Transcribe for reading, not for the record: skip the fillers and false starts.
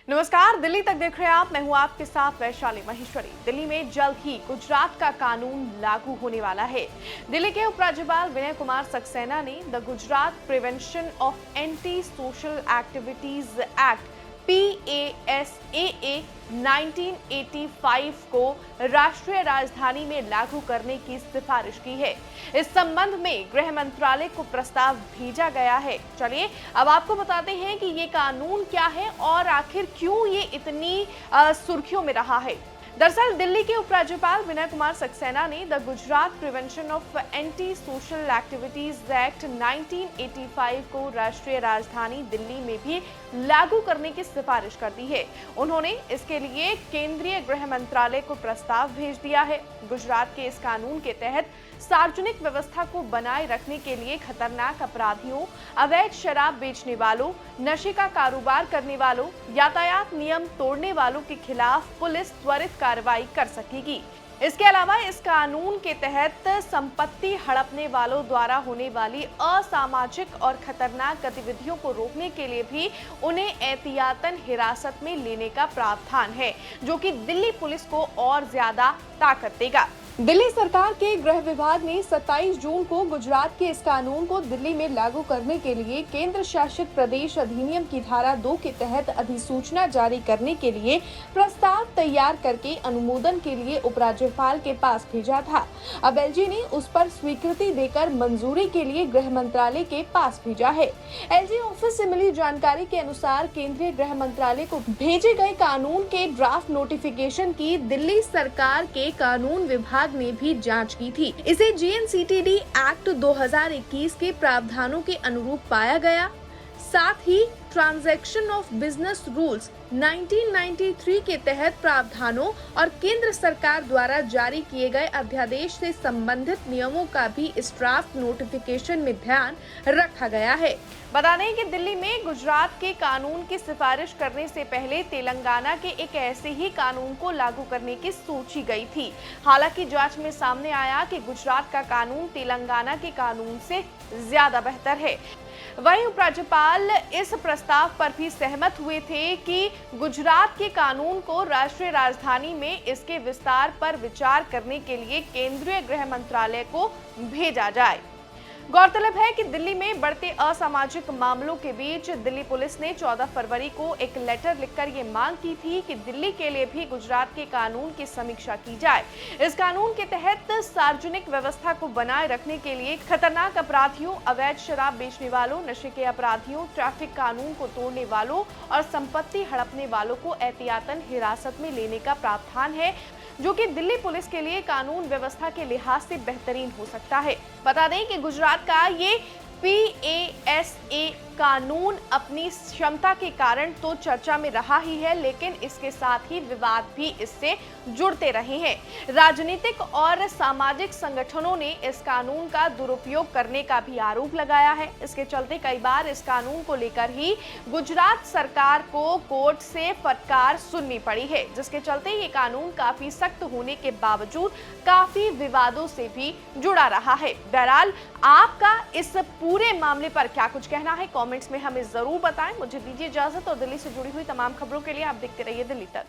नमस्कार, दिल्ली तक देख रहे हैं आप। मैं हूं आपके साथ वैशाली महेश्वरी। दिल्ली में जल्द ही गुजरात का कानून लागू होने वाला है। दिल्ली के उपराज्यपाल विनय कुमार सक्सेना ने the Gujarat prevention of anti social activities act PASAA 1985 को राष्ट्रीय राजधानी में लागू करने की सिफारिश की है। इस संबंध में गृह मंत्रालय को प्रस्ताव भेजा गया है। चलिए अब आपको बताते हैं कि ये कानून क्या है और आखिर क्यों ये इतनी सुर्खियों में रहा है। दरअसल दिल्ली के उपराज्यपाल विनय कुमार सक्सेना ने the Gujarat prevention of anti social activities act 1985 को राष्ट्रीय राजधानी दिल्ली में भी लागू करने की सिफारिश कर दी है। उन्होंने इसके लिए केंद्रीय गृह मंत्रालय को प्रस्ताव भेज दिया है। गुजरात के इस कानून के तहत सार्वजनिक व्यवस्था को बनाए रखने के लिए खतरनाक अपराधियों, अवैध शराब बेचने वालों, नशे का कारोबार करने वालों, यातायात नियम तोड़ने वालों के खिलाफ पुलिस त्वरित कार्रवाई कर सकेगी। इसके अलावा इस कानून के तहत संपत्ति हड़पने वालों द्वारा होने वाली असामाजिक और खतरनाक गतिविधियों को रोकने के लिए भी उन्हें एहतियातन हिरासत में लेने का प्रावधान है, जो कि दिल्ली पुलिस को और ज्यादा ताकत देगा। दिल्ली सरकार के गृह विभाग ने 27 जून को गुजरात के इस कानून को दिल्ली में लागू करने के लिए केंद्र शासित प्रदेश अधिनियम की धारा 2 के तहत अधिसूचना जारी करने के लिए प्रस्ताव तैयार करके अनुमोदन के लिए उपराज्यपाल के पास भेजा था। अब एलजी ने उस पर स्वीकृति देकर मंजूरी के लिए गृह मंत्रालय के पास भेजा है। एलजी ऑफिस से मिली जानकारी के अनुसार केंद्रीय गृह मंत्रालय को भेजे गए कानून के ड्राफ्ट नोटिफिकेशन की दिल्ली सरकार के कानून विभाग ने भी जांच की थी। इसे GNCTD एक्ट 2021 के प्रावधानों के अनुरूप पाया गया। साथ ही ट्रांजैक्शन ऑफ बिजनेस रूल्स 1993 के तहत प्रावधानों और केंद्र सरकार द्वारा जारी किए गए अध्यादेश से संबंधित नियमों का भी इस ड्राफ्ट नोटिफिकेशन में ध्यान रखा गया है। बता दें कि दिल्ली में गुजरात के कानून की सिफारिश करने से पहले तेलंगाना के एक ऐसे ही कानून को लागू करने की सोची गई थी। हालांकि जांच में सामने आया कि गुजरात का कानून तेलंगाना के कानून से ज्यादा बेहतर है। वहीं उपराज्यपाल इस प्रस्ताव पर भी सहमत हुए थे कि गुजरात के कानून को राष्ट्रीय राजधानी में इसके विस्तार पर विचार करने के लिए केंद्रीय गृह मंत्रालय को भेजा जाए। गौरतलब है कि दिल्ली में बढ़ते असामाजिक मामलों के बीच दिल्ली पुलिस ने 14 फरवरी को एक लेटर लिखकर ये मांग की थी कि दिल्ली के लिए भी गुजरात के कानून की समीक्षा की जाए। इस कानून के तहत सार्वजनिक व्यवस्था को बनाए रखने के लिए खतरनाक अपराधियों, अवैध शराब बेचने वालों, नशे के अपराधियों, ट्रैफिक कानून को तोड़ने वालों और संपत्ति हड़पने वालों को एहतियातन हिरासत में लेने का प्रावधान है, जो कि दिल्ली पुलिस के लिए कानून व्यवस्था के लिहाज से बेहतरीन हो सकता है। बता दें कि गुजरात का ये PASA कानून अपनी क्षमता के कारण तो चर्चा में रहा ही है, लेकिन इसके साथ ही विवाद भी इससे जुड़ते रहे हैं। राजनीतिक और सामाजिक संगठनों ने इस कानून का दुरुपयोग करने का भी आरोप लगाया है। इसके चलते कई बार इस कानून को लेकर ही गुजरात सरकार को कोर्ट से फटकार सुननी पड़ी है, जिसके चलते ये कानून काफी सख्त होने के बावजूद काफी विवादों से भी जुड़ा रहा है। बहरहाल आपका इस पूरे मामले पर क्या कुछ कहना है, कमेंट्स में हमें जरूर बताएं। मुझे दीजिए इजाजत और दिल्ली से जुड़ी हुई तमाम खबरों के लिए आप देखते रहिए दिल्ली तक।